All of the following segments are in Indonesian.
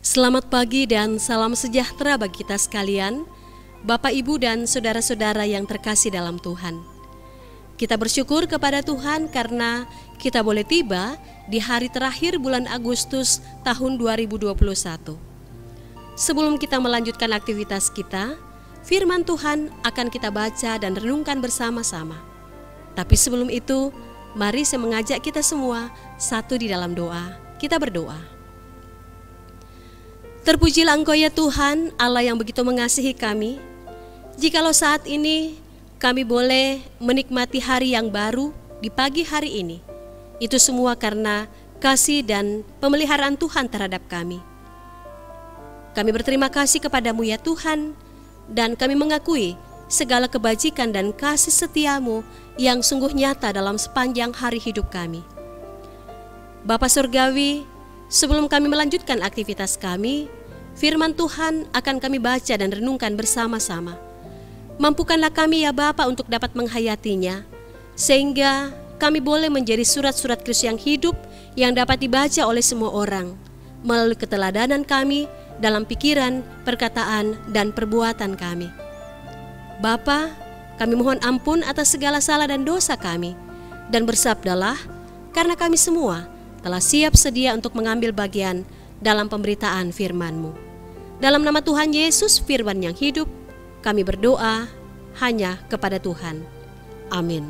Selamat pagi dan salam sejahtera bagi kita sekalian, Bapak, Ibu, dan saudara-saudara yang terkasih dalam Tuhan. Kita bersyukur kepada Tuhan karena kita boleh tiba di hari terakhir bulan Agustus tahun 2021. Sebelum kita melanjutkan aktivitas kita, firman Tuhan akan kita baca dan renungkan bersama-sama. Tapi sebelum itu, mari saya mengajak kita semua satu di dalam doa. Kita berdoa. Terpujilah Engkau ya Tuhan, Allah yang begitu mengasihi kami. Jikalau saat ini kami boleh menikmati hari yang baru di pagi hari ini, itu semua karena kasih dan pemeliharaan Tuhan terhadap kami. Kami berterima kasih kepadamu ya Tuhan, dan kami mengakui segala kebajikan dan kasih setiamu yang sungguh nyata dalam sepanjang hari hidup kami. Bapa Surgawi, sebelum kami melanjutkan aktivitas kami, firman Tuhan akan kami baca dan renungkan bersama-sama. Mampukanlah kami ya Bapa untuk dapat menghayatinya, sehingga kami boleh menjadi surat-surat Kristus yang hidup yang dapat dibaca oleh semua orang, melalui keteladanan kami dalam pikiran, perkataan, dan perbuatan kami. Bapa, kami mohon ampun atas segala salah dan dosa kami, dan bersabdalah, karena kami semua telah siap sedia untuk mengambil bagian dalam pemberitaan firman-Mu. Dalam nama Tuhan Yesus, firman yang hidup, kami berdoa hanya kepada Tuhan. Amin.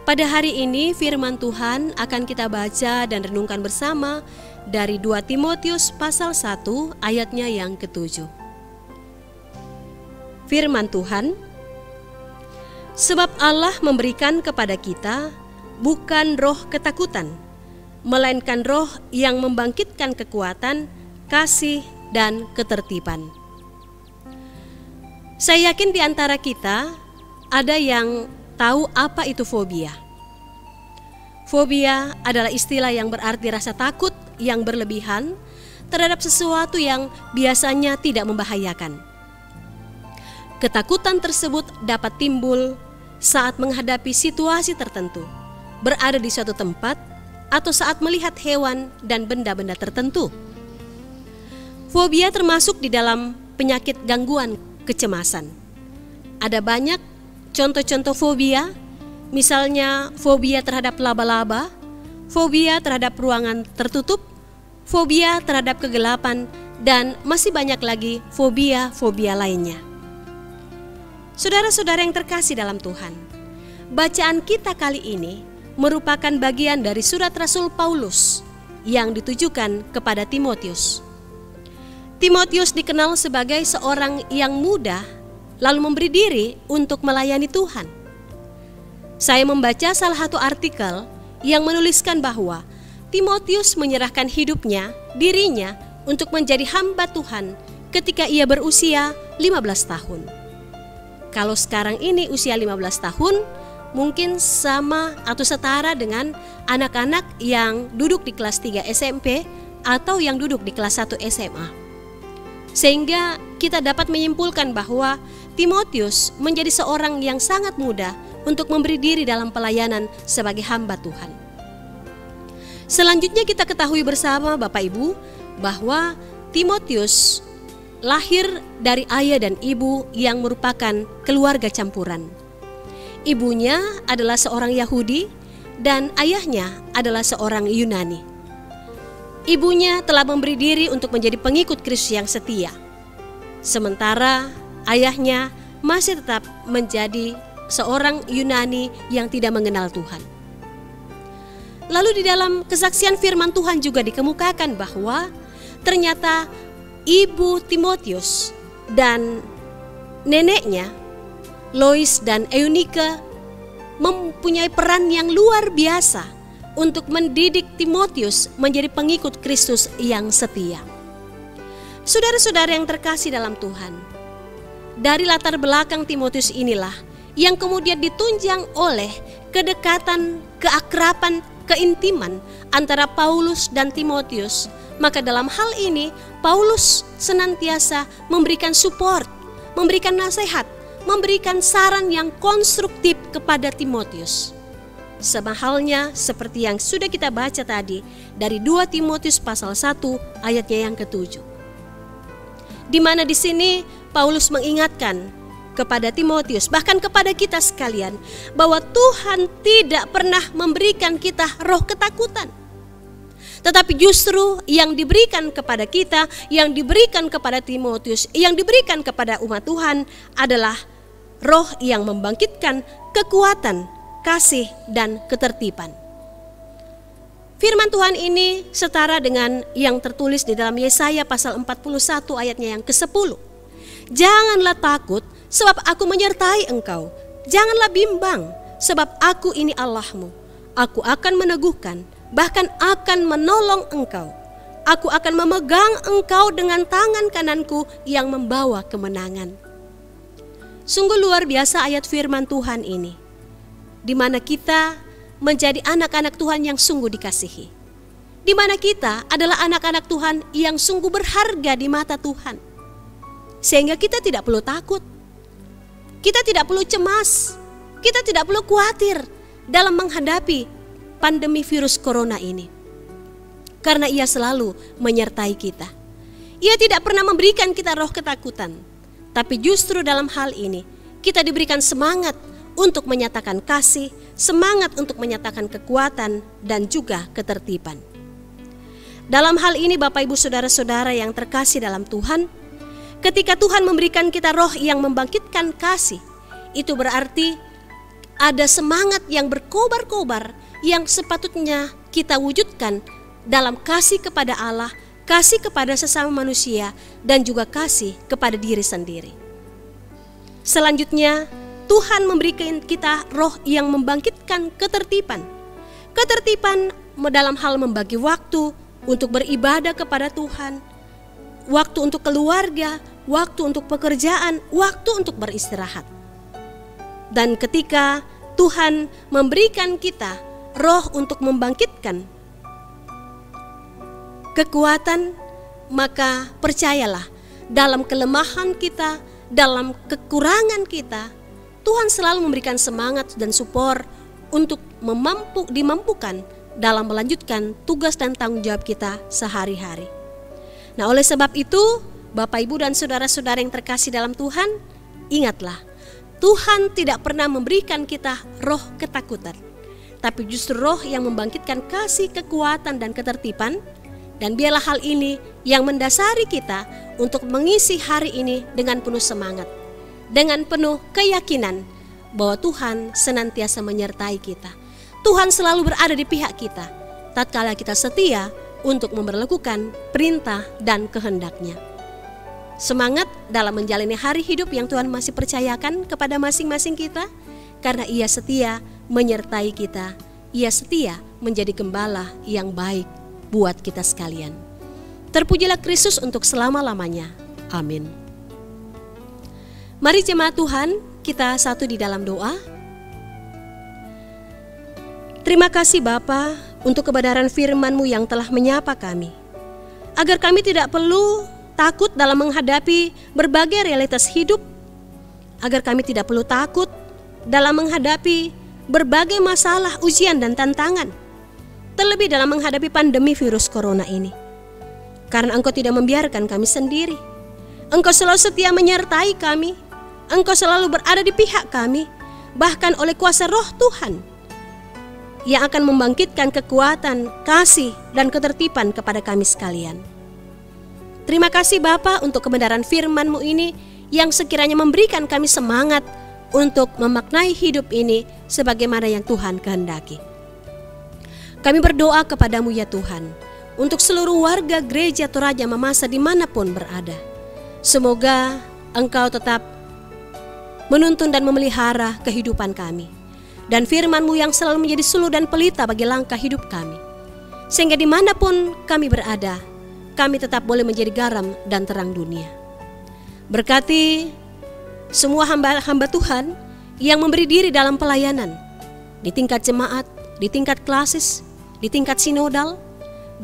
Pada hari ini firman Tuhan akan kita baca dan renungkan bersama dari 2 Timotius pasal 1 ayatnya yang ke-7. Firman Tuhan, sebab Allah memberikan kepada kita bukan roh ketakutan, melainkan roh yang membangkitkan kekuatan, kasih, dan ketertiban. Saya yakin di antara kita ada yang tahu apa itu fobia. Fobia adalah istilah yang berarti rasa takut yang berlebihan terhadap sesuatu yang biasanya tidak membahayakan. Ketakutan tersebut dapat timbul saat menghadapi situasi tertentu, berada di suatu tempat, atau saat melihat hewan dan benda-benda tertentu. Fobia termasuk di dalam penyakit gangguan kecemasan. Ada banyak contoh-contoh fobia, misalnya fobia terhadap laba-laba, fobia terhadap ruangan tertutup, fobia terhadap kegelapan, dan masih banyak lagi fobia-fobia lainnya. Saudara-saudara yang terkasih dalam Tuhan, bacaan kita kali ini merupakan bagian dari surat Rasul Paulus yang ditujukan kepada Timotius. Timotius dikenal sebagai seorang yang muda lalu memberi diri untuk melayani Tuhan. Saya membaca salah satu artikel yang menuliskan bahwa Timotius menyerahkan dirinya untuk menjadi hamba Tuhan ketika ia berusia 15 tahun. Kalau sekarang ini usia 15 tahun, mungkin sama atau setara dengan anak-anak yang duduk di kelas 3 SMP atau yang duduk di kelas 1 SMA. Sehingga kita dapat menyimpulkan bahwa Timotius menjadi seorang yang sangat muda untuk memberi diri dalam pelayanan sebagai hamba Tuhan. Selanjutnya kita ketahui bersama Bapak Ibu bahwa Timotius lahir dari ayah dan ibu yang merupakan keluarga campuran. Ibunya adalah seorang Yahudi dan ayahnya adalah seorang Yunani. Ibunya telah memberi diri untuk menjadi pengikut Kristus yang setia. Sementara ayahnya masih tetap menjadi seorang Yunani yang tidak mengenal Tuhan. Lalu di dalam kesaksian firman Tuhan juga dikemukakan bahwa ternyata ibu Timotius dan neneknya Lois dan Eunike mempunyai peran yang luar biasa untuk mendidik Timotius menjadi pengikut Kristus yang setia. Saudara-saudara yang terkasih dalam Tuhan, dari latar belakang Timotius inilah yang kemudian ditunjang oleh kedekatan, keakraban, keintiman antara Paulus dan Timotius. Maka dalam hal ini Paulus senantiasa memberikan support, memberikan nasihat, memberikan saran yang konstruktif kepada Timotius. sama halnya seperti yang sudah kita baca tadi dari 2 Timotius pasal 1 ayatnya yang ke-7. Di mana di sini Paulus mengingatkan kepada Timotius, bahkan kepada kita sekalian, bahwa Tuhan tidak pernah memberikan kita roh ketakutan. Tetapi justru yang diberikan kepada kita, yang diberikan kepada Timotius, yang diberikan kepada umat Tuhan adalah roh yang membangkitkan kekuatan, kasih, dan ketertiban. Firman Tuhan ini setara dengan yang tertulis di dalam Yesaya pasal 41 ayatnya yang ke-10. Janganlah takut sebab aku menyertai engkau. Janganlah bimbang sebab aku ini Allahmu. Aku akan meneguhkan, bahkan akan menolong engkau. Aku akan memegang engkau dengan tangan kananku yang membawa kemenangan. Sungguh luar biasa ayat firman Tuhan ini, di mana kita menjadi anak-anak Tuhan yang sungguh dikasihi, di mana kita adalah anak-anak Tuhan yang sungguh berharga di mata Tuhan, sehingga kita tidak perlu takut, kita tidak perlu cemas, kita tidak perlu khawatir dalam menghadapi pandemi virus corona ini, karena Ia selalu menyertai kita. Ia tidak pernah memberikan kita roh ketakutan, tapi justru dalam hal ini kita diberikan semangat untuk menyatakan kasih, semangat untuk menyatakan kekuatan, dan juga ketertiban. Dalam hal ini Bapak Ibu Saudara-saudara yang terkasih dalam Tuhan, ketika Tuhan memberikan kita roh yang membangkitkan kasih, itu berarti ada semangat yang berkobar-kobar yang sepatutnya kita wujudkan dalam kasih kepada Allah, kasih kepada sesama manusia, dan juga kasih kepada diri sendiri. Selanjutnya, Tuhan memberikan kita roh yang membangkitkan ketertiban. Ketertiban dalam hal membagi waktu untuk beribadah kepada Tuhan, waktu untuk keluarga, waktu untuk pekerjaan, waktu untuk beristirahat. Dan ketika Tuhan memberikan kita roh untuk membangkitkan kekuatan, maka percayalah, dalam kelemahan kita, dalam kekurangan kita, Tuhan selalu memberikan semangat dan support untuk dimampukan dalam melanjutkan tugas dan tanggung jawab kita sehari-hari. Nah, oleh sebab itu, Bapak, Ibu, dan saudara-saudara yang terkasih dalam Tuhan, ingatlah, Tuhan tidak pernah memberikan kita roh ketakutan, tapi justru roh yang membangkitkan kasih, kekuatan, dan ketertiban. Dan biarlah hal ini yang mendasari kita untuk mengisi hari ini dengan penuh semangat, dengan penuh keyakinan bahwa Tuhan senantiasa menyertai kita. Tuhan selalu berada di pihak kita tatkala kita setia untuk memperlakukan perintah dan kehendak-Nya. Semangat dalam menjalani hari hidup yang Tuhan masih percayakan kepada masing-masing kita, karena Ia setia menyertai kita. Ia setia menjadi gembala yang baik buat kita sekalian. Terpujilah Kristus untuk selama-lamanya. Amin. Mari jemaat Tuhan, kita satu di dalam doa. Terima kasih Bapa untuk kebenaran firman-Mu yang telah menyapa kami, agar kami tidak perlu takut dalam menghadapi berbagai realitas hidup, agar kami tidak perlu takut dalam menghadapi berbagai masalah, ujian, dan tantangan, terlebih dalam menghadapi pandemi virus corona ini. Karena Engkau tidak membiarkan kami sendiri. Engkau selalu setia menyertai kami. Engkau selalu berada di pihak kami, bahkan oleh kuasa Roh Tuhan yang akan membangkitkan kekuatan, kasih, dan ketertiban kepada kami sekalian. Terima kasih Bapa untuk kebenaran firman-Mu ini yang sekiranya memberikan kami semangat untuk memaknai hidup ini sebagaimana yang Tuhan kehendaki. Kami berdoa kepadamu ya Tuhan, untuk seluruh warga gereja Toraja Mamasa dimanapun berada. Semoga Engkau tetap menuntun dan memelihara kehidupan kami, dan firman-Mu yang selalu menjadi suluh dan pelita bagi langkah hidup kami, sehingga dimanapun kami berada, kami tetap boleh menjadi garam dan terang dunia. Berkati semua hamba-hamba Tuhan yang memberi diri dalam pelayanan, di tingkat jemaat, di tingkat klasis, di tingkat sinodal,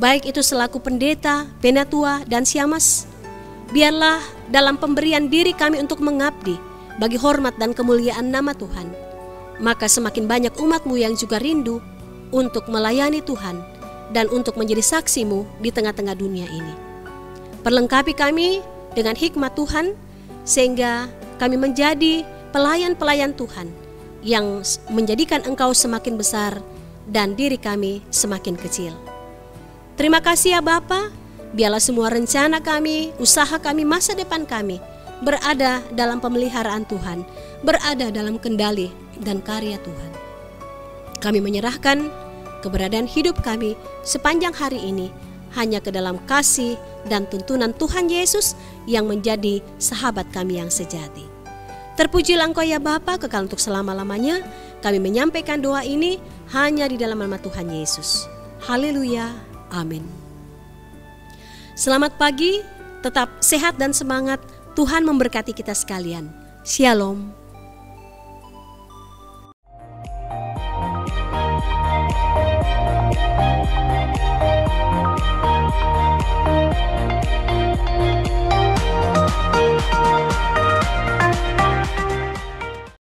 baik itu selaku pendeta, penatua, dan siamas. Biarlah dalam pemberian diri kami untuk mengabdi bagi hormat dan kemuliaan nama Tuhan, maka semakin banyak umat-Mu yang juga rindu untuk melayani Tuhan dan untuk menjadi saksi-Mu di tengah-tengah dunia ini. Perlengkapi kami dengan hikmat Tuhan, sehingga kami menjadi pelayan-pelayan Tuhan yang menjadikan Engkau semakin besar dan diri kami semakin kecil. Terima kasih ya Bapa, biarlah semua rencana kami, usaha kami, masa depan kami berada dalam pemeliharaan Tuhan, berada dalam kendali dan karya Tuhan. Kami menyerahkan keberadaan hidup kami sepanjang hari ini hanya ke dalam kasih dan tuntunan Tuhan Yesus yang menjadi sahabat kami yang sejati. Terpujilah Engkau ya Bapa, kekal untuk selama-lamanya. Kami menyampaikan doa ini hanya di dalam nama Tuhan Yesus. Haleluya, amin. Selamat pagi, tetap sehat dan semangat. Tuhan memberkati kita sekalian. Shalom.